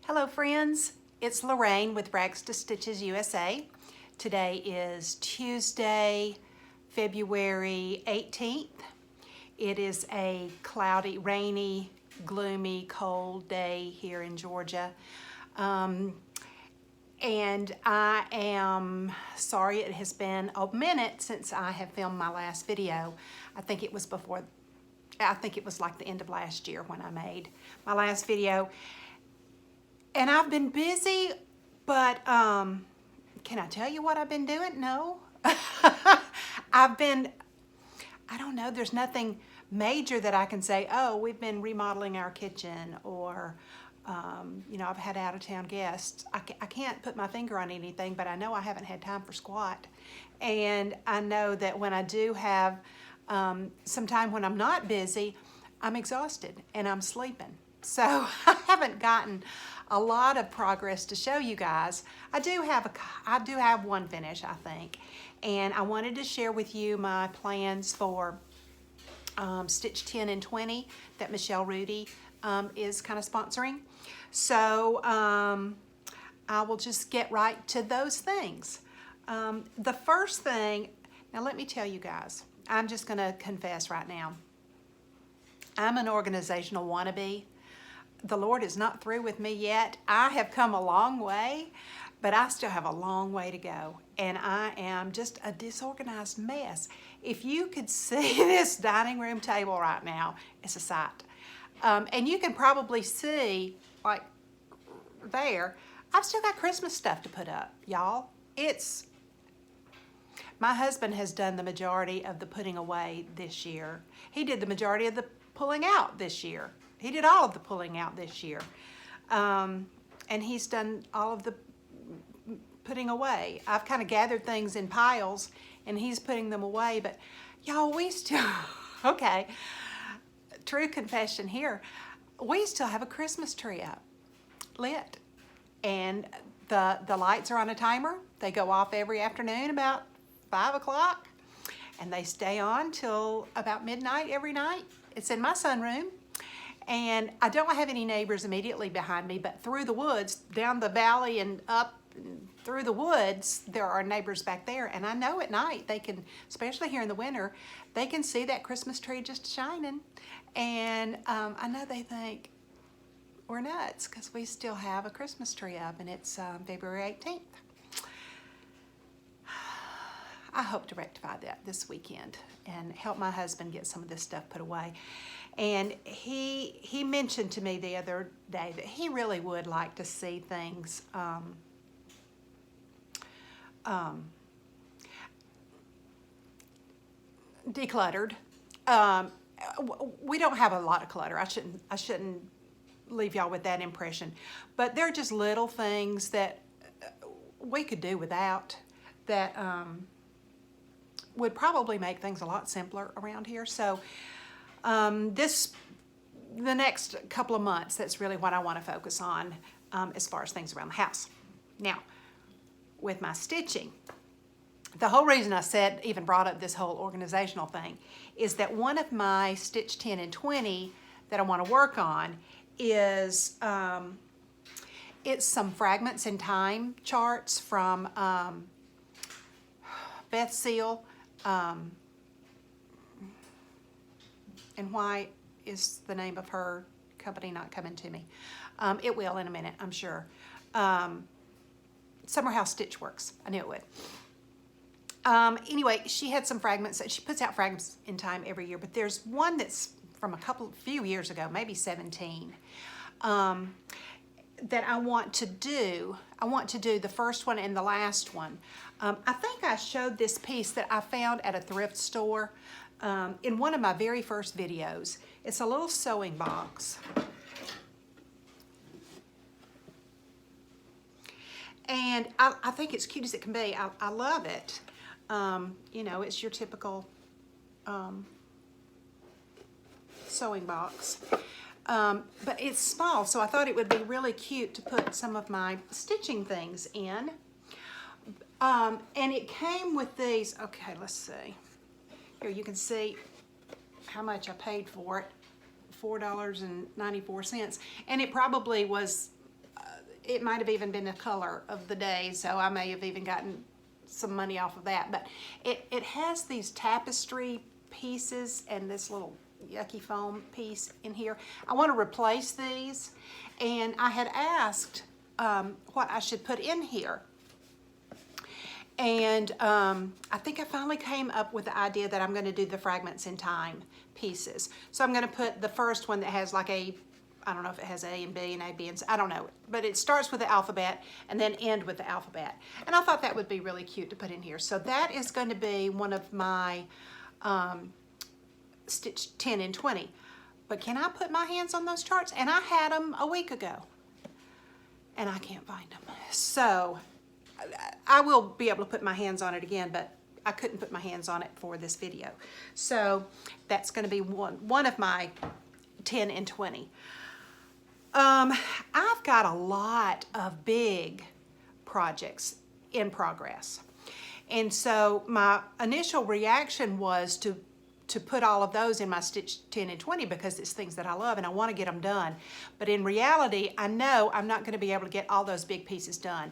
Hello friends, it's Lorraine with Rags to Stitches USA. Today is Tuesday, February 18th. It is a cloudy, rainy, gloomy, cold day here in Georgia. And I am sorry it has been a minute since I have filmed my last video. I think it was like the end of last year when I made my last video. And I've been busy, but can I tell you what I've been doing? No. I don't know, there's nothing major that I can say, oh, we've been remodeling our kitchen, or, you know, I've had out-of-town guests. I can't put my finger on anything, but I know I haven't had time for squat. And I know that when I do have some time when I'm not busy, I'm exhausted and I'm sleeping. So I haven't gotten a lot of progress to show you guys. I do have one finish, I think, and I wanted to share with you my plans for Stitch 10 and 20 that Michelle Rudy is kind of sponsoring. So I will just get right to those things. The first thing, now let me tell you guys, I'm just going to confess right now, I'm an organizational wannabe. The Lord is not through with me yet. I have come a long way, but I still have a long way to go. And I am just a disorganized mess. If you could see this dining room table right now, it's a sight. And you can probably see, like there, I've still got Christmas stuff to put up, y'all. My husband has done the majority of the putting away this year. He did the majority of the pulling out this year. He did all of the pulling out this year. And he's done all of the putting away. I've kind of gathered things in piles and he's putting them away, but y'all, we still, okay, true confession here, we still have a Christmas tree up, lit. And the lights are on a timer. They go off every afternoon about 5 o'clock and they stay on till about midnight every night. It's in my sunroom. And I don't have any neighbors immediately behind me, but through the woods, down the valley and up and through the woods, there are neighbors back there. And I know at night they can, especially here in the winter, they can see that Christmas tree just shining. And I know they think we're nuts because we still have a Christmas tree up and it's February 18th. I hope to rectify that this weekend and help my husband get some of this stuff put away. And he mentioned to me the other day that he really would like to see things decluttered. We don't have a lot of clutter. I shouldn't leave y'all with that impression. But they're just little things that we could do without that would probably make things a lot simpler around here. So the next couple of months, that's really what I want to focus on as far as things around the house. Now, with my stitching, the whole reason I even brought up this whole organizational thing is that one of my Stitch 10 and 20 that I want to work on is it's some fragments in time charts from Beth Seal. And why is the name of her company not coming to me? It will in a minute, I'm sure. Summer House Stitch Works. I knew it would. Anyway, she had some fragments. She puts out fragments in time every year, but there's one that's from a few years ago, maybe 17, that I want to do. I want to do the first one and the last one. I think I showed this piece that I found at a thrift store in one of my very first videos. It's a little sewing box. And I think it's cute as it can be. I love it. You know, it's your typical sewing box. But it's small, so I thought it would be really cute to put some of my stitching things in. And it came with these, okay, let's see. Here you can see how much I paid for it, $4.94. And it probably was it might have even been the color of the day, so I may have even gotten some money off of that. But it has these tapestry pieces and this little yucky foam piece in here. I want to replace these, and I had asked what I should put in here. And I think I finally came up with the idea that I'm going to do the Fragments in Time pieces. So I'm going to put the first one that has like a, I don't know if it has A and B and A, B and C, I don't know. But it starts with the alphabet and then end with the alphabet. And I thought that would be really cute to put in here. So that is going to be one of my stitch 10 and 20. But can I put my hands on those charts? And I had them a week ago. And I can't find them. So I will be able to put my hands on it again, but I couldn't put my hands on it for this video. So that's going to be one of my 10 and 20. I've got a lot of big projects in progress. And so my initial reaction was to put all of those in my Stitch 10 and 20 because it's things that I love and I want to get them done. But in reality, I know I'm not going to be able to get all those big pieces done.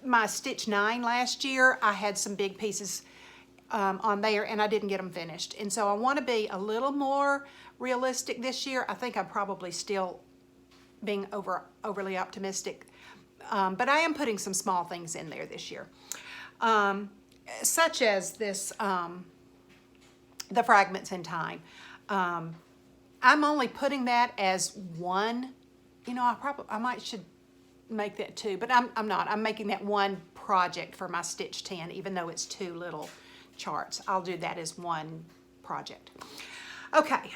My Stitch 9 last year, I had some big pieces on there and I didn't get them finished. And so I want to be a little more realistic this year. I think I'm probably still being overly optimistic. But I am putting some small things in there this year. Such as this, the Fragments in Time. I'm only putting that as one. You know, I might should make that two, but I'm not. I'm making that one project for my Stitch 10, even though it's two little charts. I'll do that as one project. Okay,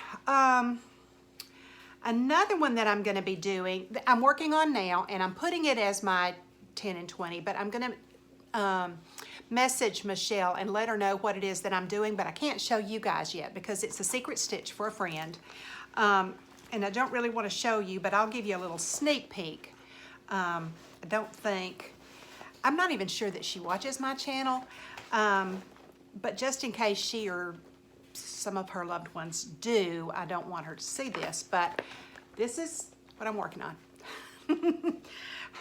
another one that I'm going to be doing, I'm working on now, and I'm putting it as my 10 and 20, but I'm going to message Michelle and let her know what it is that I'm doing, but I can't show you guys yet because it's a secret stitch for a friend. And I don't really want to show you, but I'll give you a little sneak peek. I don't think, I'm not even sure that she watches my channel, but just in case she or some of her loved ones do, I don't want her to see this, but this is what I'm working on. I'm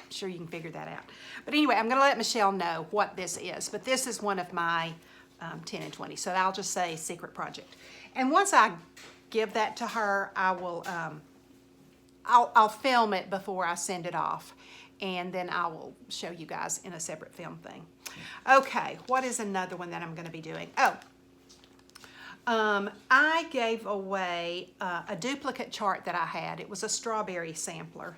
sure you can figure that out. But anyway, I'm going to let Michelle know what this is, but this is one of my 10 and 20, so I'll just say secret project. And once I give that to her, I will, I'll film it before I send it off, and then I will show you guys in a separate film thing. Okay, what is another one that I'm going to be doing? Oh, I gave away a duplicate chart that I had. It was a strawberry sampler,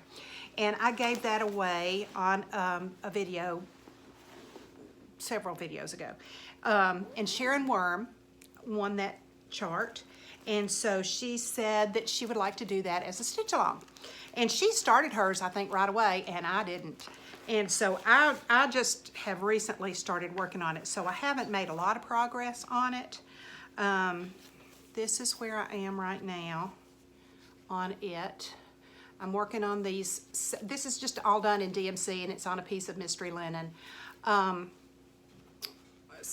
and I gave that away on a video several videos ago. And Sharon Worm won that chart. And so she said that she would like to do that as a stitch along. And she started hers, I think, right away, and I didn't. And so I just have recently started working on it. So I haven't made a lot of progress on it. This is where I am right now on it. I'm working on these. This is just all done in DMC, and it's on a piece of mystery linen. Let's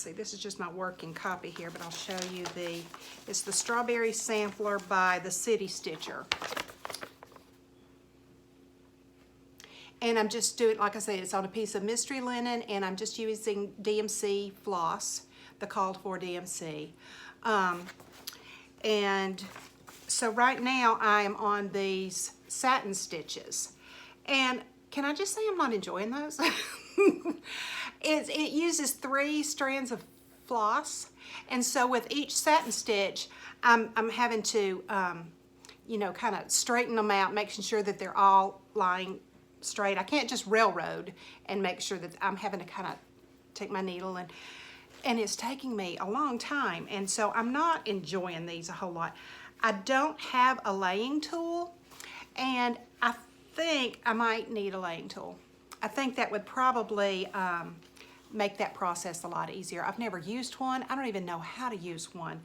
see, this is just my working copy here, but I'll show you it's the Strawberry Sampler by the City Stitcher. And I'm just doing, like I said, it's on a piece of mystery linen, and I'm just using DMC floss, the called for DMC. And so right now I am on these satin stitches. And can I just say I'm not enjoying those? It uses 3 strands of floss, and so with each satin stitch, I'm having to, you know, kind of straighten them out, making sure that they're all lying straight. I can't just railroad and make sure that I'm having to kind of take my needle, and it's taking me a long time, and so I'm not enjoying these a whole lot. I don't have a laying tool, and I think I might need a laying tool. I think that would probably make that process a lot easier. I've never used one. I don't even know how to use one,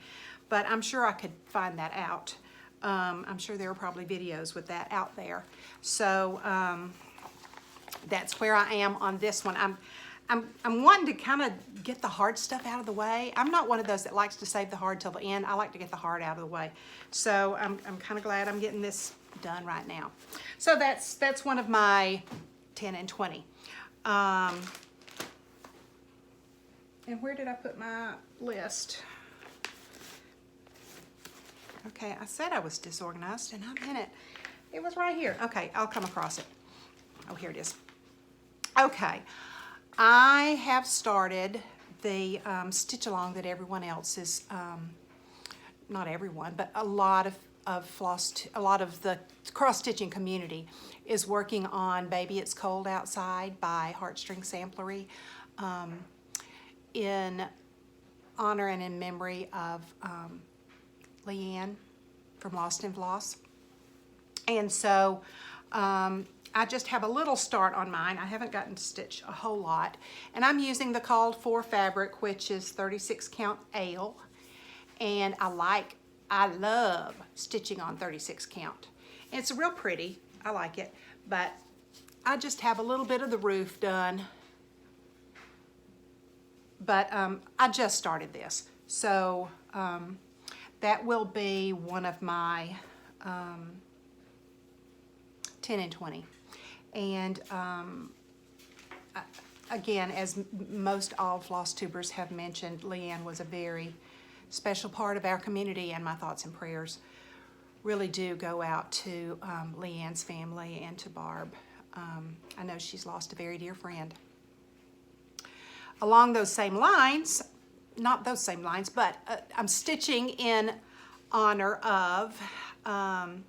but I'm sure I could find that out. I'm sure there are probably videos with that out there. So that's where I am on this one. I'm wanting to kind of get the hard stuff out of the way. I'm not one of those that likes to save the hard till the end. I like to get the hard out of the way. So I'm kind of glad I'm getting this done right now. So that's one of my 10 and 20. And where did I put my list? Okay, I said I was disorganized and I'm in it. It was right here. Okay, I'll come across it. Oh, here it is. Okay, I have started the stitch along that everyone else is, not everyone, but a lot of the cross stitching community is working on Baby It's Cold Outside by Heartstring Samplery, in honor and in memory of Leanne from Lost in Floss. And so I just have a little start on mine. I haven't gotten to stitch a whole lot. And I'm using the called for fabric, which is 36 count ale. And I love stitching on 36 count. And it's real pretty, I like it. But I just have a little bit of the roof done. But I just started this. So that will be one of my 10 and 20. And again, as most all floss tubers have mentioned, Leanne was a very special part of our community, and my thoughts and prayers really do go out to Leanne's family and to Barb. I know she's lost a very dear friend. Along those same lines, not those same lines, but I'm stitching in honor of, I'm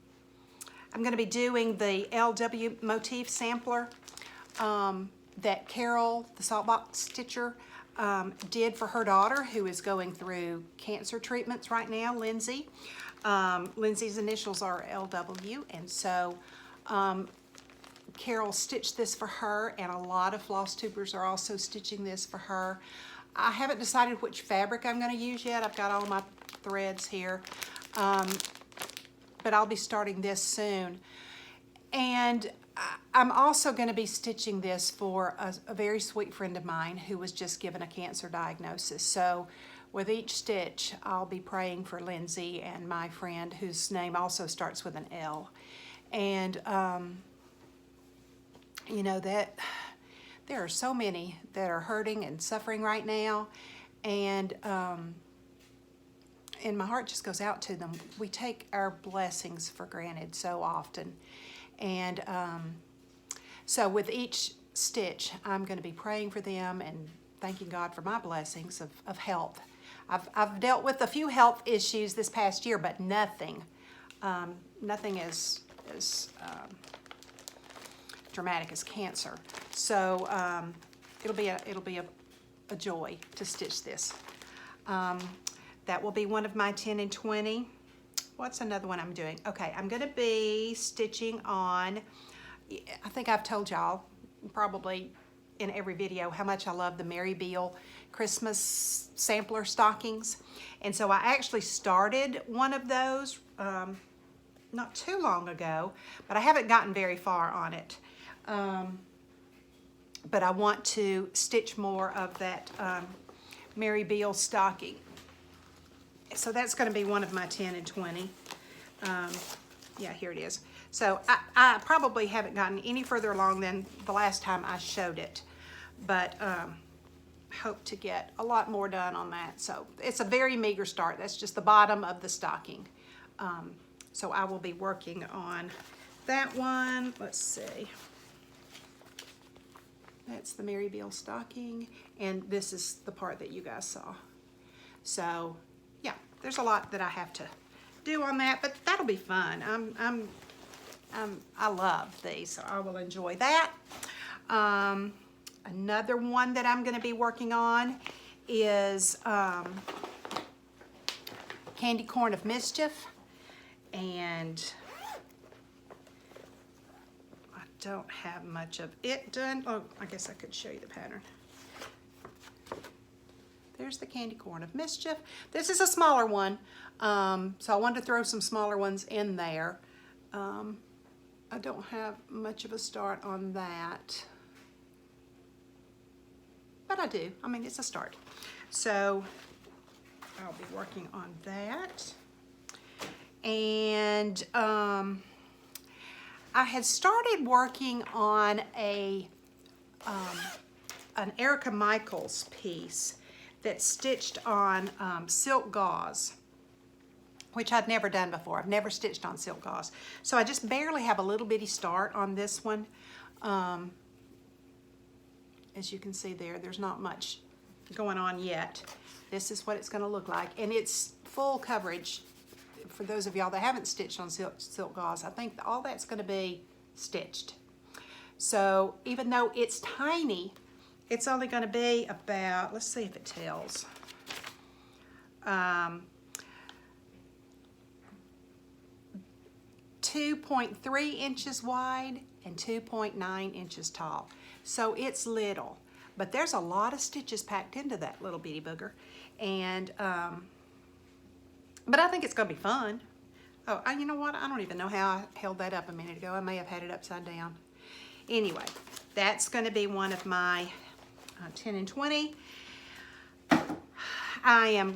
going to be doing the LW Motif Sampler that Carol, the Saltbox Stitcher, did for her daughter who is going through cancer treatments right now, Lindsay. Lindsay's initials are LW, and so Carol stitched this for her, and a lot of floss tubers are also stitching this for her. I haven't decided which fabric I'm going to use yet. I've got all my threads here. But I'll be starting this soon. And I'm also going to be stitching this for a very sweet friend of mine who was just given a cancer diagnosis. So with each stitch, I'll be praying for Lindsay and my friend whose name also starts with an L. And, you know, that there are so many that are hurting and suffering right now. And my heart just goes out to them. We take our blessings for granted so often. And so with each stitch, I'm going to be praying for them and thanking God for my blessings of health. I've dealt with a few health issues this past year, but nothing as dramatic as cancer. So it'll be a joy to stitch this. That will be one of my 10 and 20. What's another one I'm doing? Okay, I'm going to be stitching on, I think I've told y'all probably in every video how much I love the Mary Beal Christmas sampler stockings. And so I actually started one of those not too long ago, but I haven't gotten very far on it. But I want to stitch more of that Mary Beal stocking. So that's going to be one of my 10 and 20. Yeah, here it is. So I probably haven't gotten any further along than the last time I showed it, but hope to get a lot more done on that. So it's a very meager start. That's just the bottom of the stocking. So I will be working on that one. Let's see. That's the Mary Beal stocking, and this is the part that you guys saw. So yeah, there's a lot that I have to do on that, but that'll be fun. I love these, so I will enjoy that. Another one that I'm going to be working on is Candy Corn of Mischief, and I don't have much of it done. Oh, I guess I could show you the pattern. There's the Candy Corn of Mischief. This is a smaller one, so I wanted to throw some smaller ones in there. I don't have much of a start on that, but I do. I mean, it's a start. So I'll be working on that. And I had started working on an Erica Michaels piece that's stitched on silk gauze, which I'd never done before. I've never stitched on silk gauze. So I just barely have a little bitty start on this one. As you can see there, there's not much going on yet. This is what it's going to look like, and it's full coverage. For those of y'all that haven't stitched on silk gauze, I think all that's going to be stitched. So even though it's tiny, it's only going to be about, let's see if it tells, 2.3 inches wide and 2.9 inches tall. So it's little, but there's a lot of stitches packed into that little bitty booger. And but I think it's gonna be fun. Oh, you know what? I don't even know how I held that up a minute ago. I may have had it upside down. Anyway, that's gonna be one of my 10 and 20. I am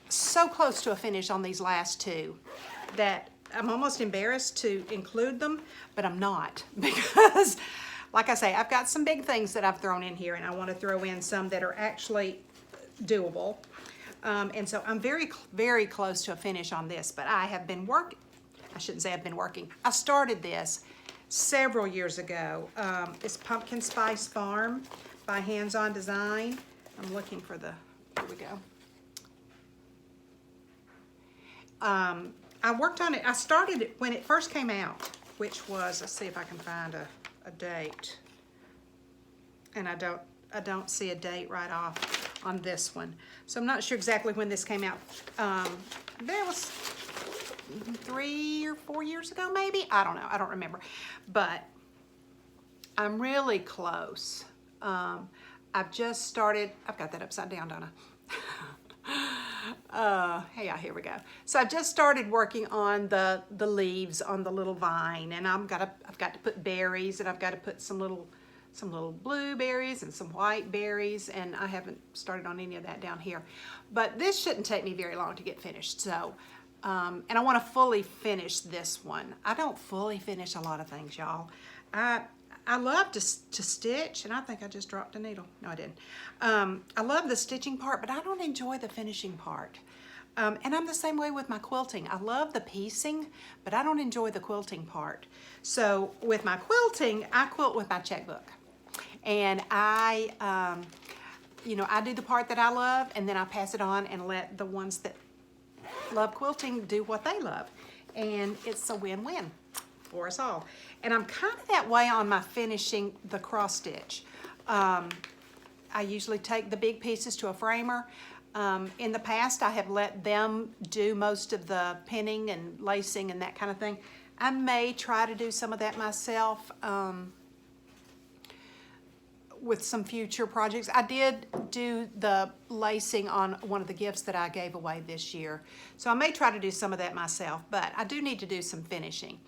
so close to a finish on these last two that I'm almost embarrassed to include them, but I'm not, because like I say, I've got some big things that I've thrown in here, and I want to throw in some that are actually doable. And so I'm very, very close to a finish on this, but I have been working, I shouldn't say I've been working. I started this several years ago. It's Pumpkin Spice Farm by Hands On Design. I'm looking for the, here we go. I worked on it, I started it when it first came out, which was, let's see if I can find a date. And I don't see a date right off on this one. So I'm not sure exactly when this came out. That was 3 or 4 years ago, maybe? I don't know, I don't remember. But I'm really close. I've just started, I've got that upside down, don't I? Yeah, here we go. So I just started working on the leaves on the little vine, and I've got to put berries, and I've got to put some little blueberries and some white berries, and I haven't started on any of that down here. But this shouldn't take me very long to get finished. So, and I want to fully finish this one. I don't fully finish a lot of things, y'all. I love to stitch, and I think I just dropped a needle. No, I didn't. I love the stitching part, but I don't enjoy the finishing part. And I'm the same way with my quilting. I love the piecing, but I don't enjoy the quilting part. So with my quilting, I quilt with my checkbook. And I do the part that I love, and then I pass it on and let the ones that love quilting do what they love. And it's a win-win for us all. And I'm kind of that way on my finishing the cross stitch. I usually take the big pieces to a framer. In the past, I have let them do most of the pinning and lacing and that kind of thing. I may try to do some of that myself with some future projects. I did do the lacing on one of the gifts that I gave away this year. So I may try to do some of that myself, but I do need to do some finishing.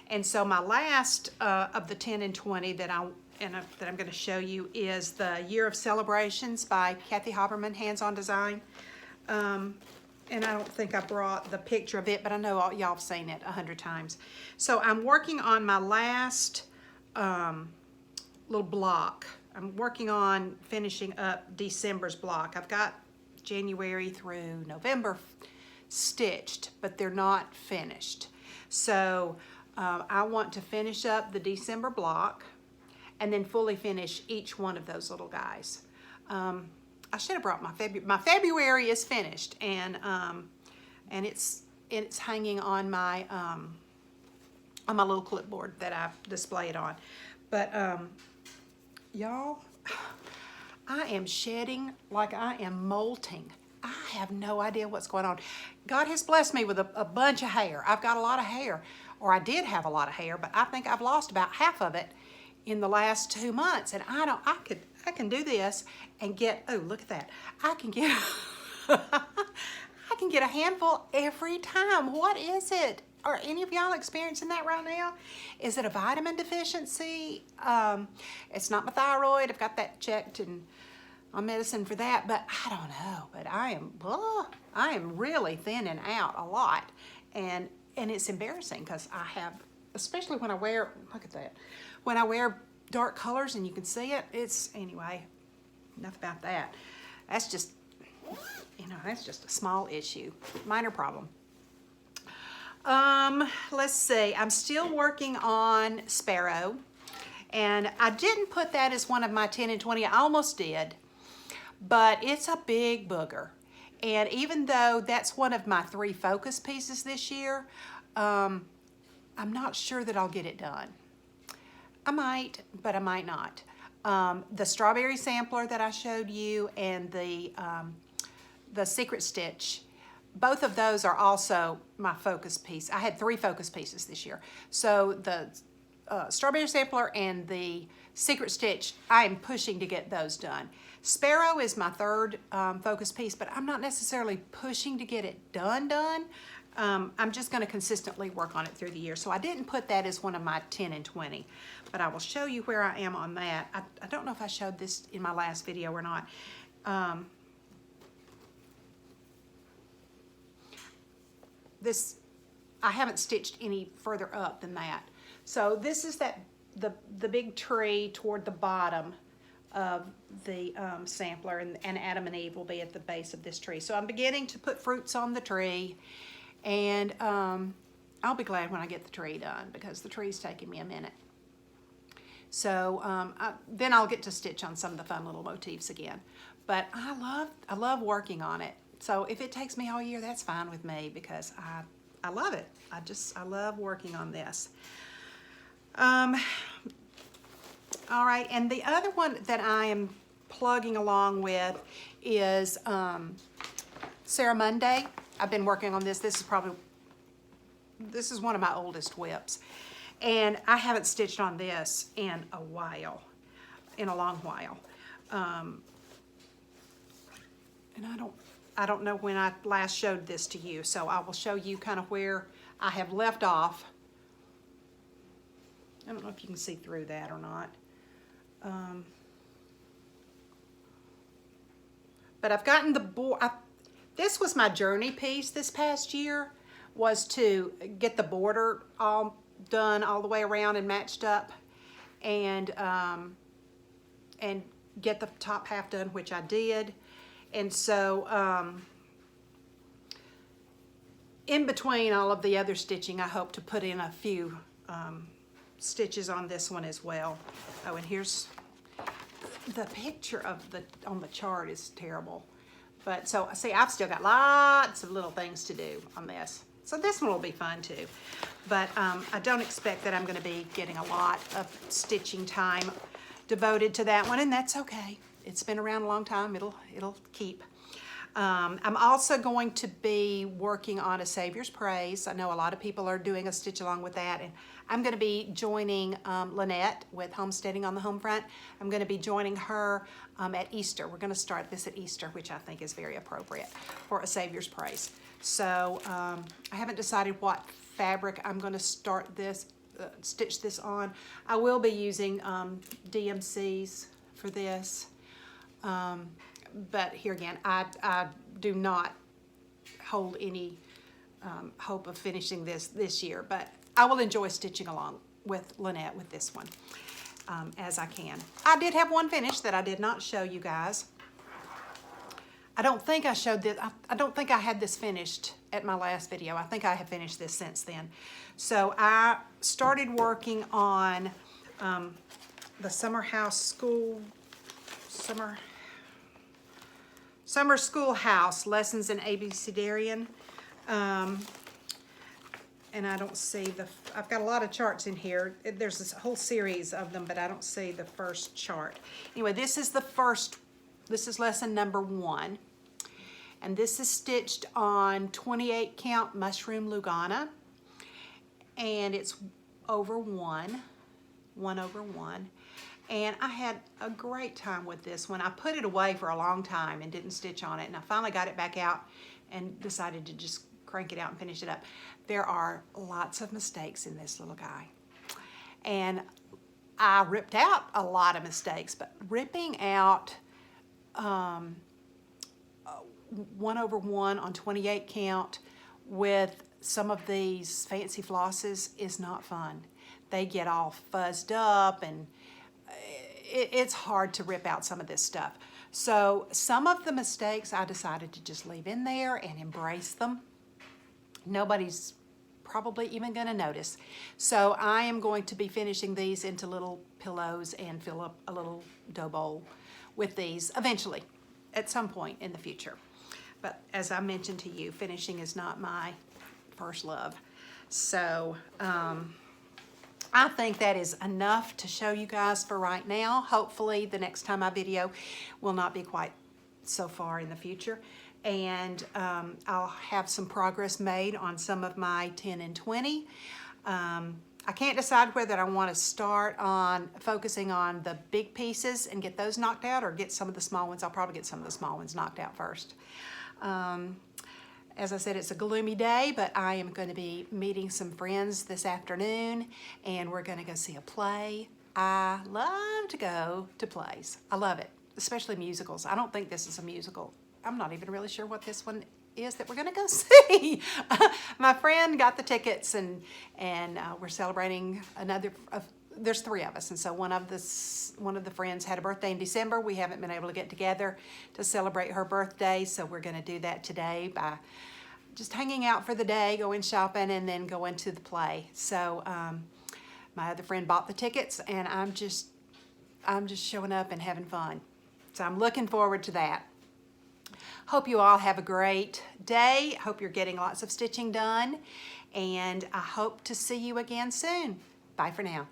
And so my last of the 10 and 20 that I'm going to show you is the Year of Celebrations by Kathy Hoberman, Hands On Design. And I don't think I brought the picture of it, but I know y'all have seen it 100 times. So I'm working on my last little block. I'm working on finishing up December's block. I've got January through November stitched, but they're not finished. So I want to finish up the December block and then fully finish each one of those little guys. I should have brought my February is finished, and it's hanging on my little clipboard that I display it on. But y'all, I am shedding like I am molting. I have no idea what's going on. God has blessed me with a bunch of hair. I've got a lot of hair, or I did have a lot of hair, but I think I've lost about half of it in the last 2 months. And I can do this and get, oh, look at that. I can get a handful every time. What is it? Are any of y'all experiencing that right now? Is it a vitamin deficiency? It's not my thyroid. I've got that checked and on medicine for that, but I don't know. But I am really thinning out a lot, and it's embarrassing because I have especially when I wear, look at that, when I wear dark colors and you can see it, anyway, enough about that. That's just, that's just a small issue, minor problem. Let's see, I'm still working on Sparrow, and I didn't put that as one of my 10 and 20, I almost did, but it's a big booger. And even though that's one of my 3 focus pieces this year, I'm not sure that I'll get it done. I might, but I might not. The Strawberry Sampler that I showed you and the Secret Stitch, both of those are also my focus piece. I had 3 focus pieces this year. So the Strawberry Sampler and the Secret Stitch, I am pushing to get those done. Sparrow is my 3rd focus piece, but I'm not necessarily pushing to get it done. I'm just going to consistently work on it through the year. So I didn't put that as one of my 10 and 20, but I will show you where I am on that. I don't know if I showed this in my last video or not. I haven't stitched any further up than that. So this is the big tree toward the bottom of the sampler, and Adam and Eve will be at the base of this tree. So I'm beginning to put fruits on the tree, and I'll be glad when I get the tree done because the tree's taking me a minute. So then I'll get to stitch on some of the fun little motifs again. But I love working on it. So if it takes me all year, that's fine with me because I love it. I love working on this. All right, and the other one that I am plugging along with is Sarah Monday. I've been working on this. This is one of my oldest whips. And I haven't stitched on this in a long while. And I don't know when I last showed this to you, so I will show you kind of where I have left off. I don't know if you can see through that or not. But I've gotten the board. This was my journey piece this past year, was to get the border all done all the way around and matched up, and get the top half done, which I did. And so in between all of the other stitching, I hope to put in a few stitches on this one as well. Oh, and here's the picture of on the chart is terrible. But so see, I've still got lots of little things to do on this. So this one will be fun too. But I don't expect that I'm going to be getting a lot of stitching time devoted to that one, and that's okay. It's been around a long time. It'll keep. I'm also going to be working on a Savior's Praise. I know a lot of people are doing a stitch along with that, and I'm going to be joining Lynette with Homesteading on the Home Front. I'm going to be joining her at Easter. We're going to start this at Easter, which I think is very appropriate for a Savior's Praise. So I haven't decided what fabric I'm going to start this, stitch this on. I will be using DMCs for this. But here again, I do not hold any hope of finishing this year, but I will enjoy stitching along with Lynette with this one as I can. I did have one finish that I did not show you guys. I don't think I showed this. I don't think I had this finished at my last video. I think I have finished this since then. So I started working on the Summer Schoolhouse Lessons in ABCDarian. And I don't see I've got a lot of charts in here. There's this whole series of them, but I don't see the first chart. Anyway, this is lesson number 1. And this is stitched on 28 count mushroom Lugana. And it's over 1 over 1. And I had a great time with this one. I put it away for a long time and didn't stitch on it. And I finally got it back out and decided to just crank it out and finish it up. There are lots of mistakes in this little guy. And I ripped out a lot of mistakes, but ripping out 1 over 1 on 28 count with some of these fancy flosses is not fun. They get all fuzzed up, and it's hard to rip out some of this stuff. So some of the mistakes I decided to just leave in there and embrace them. Nobody's probably even going to notice. So I am going to be finishing these into little pillows and fill up a little dough bowl with these eventually, at some point in the future. But as I mentioned to you, finishing is not my first love. So I think that is enough to show you guys for right now. Hopefully the next time I video will not be quite so far in the future. And I'll have some progress made on some of my 10 and 20. I can't decide whether I want to start on focusing on the big pieces and get those knocked out, or get some of the small ones. I'll probably get some of the small ones knocked out first. As I said, it's a gloomy day, but I am going to be meeting some friends this afternoon, and we're going to go see a play. I love to go to plays. I love it, especially musicals. I don't think this is a musical. I'm not even really sure what this one is that we're going to go see. My friend got the tickets, and we're celebrating another. There's 3 of us, and so one of the friends had a birthday in December. We haven't been able to get together to celebrate her birthday, so we're going to do that today by just hanging out for the day, going shopping, and then going to the play. So my other friend bought the tickets, and I'm just showing up and having fun. So I'm looking forward to that. Hope you all have a great day. Hope you're getting lots of stitching done, and I hope to see you again soon. Bye for now.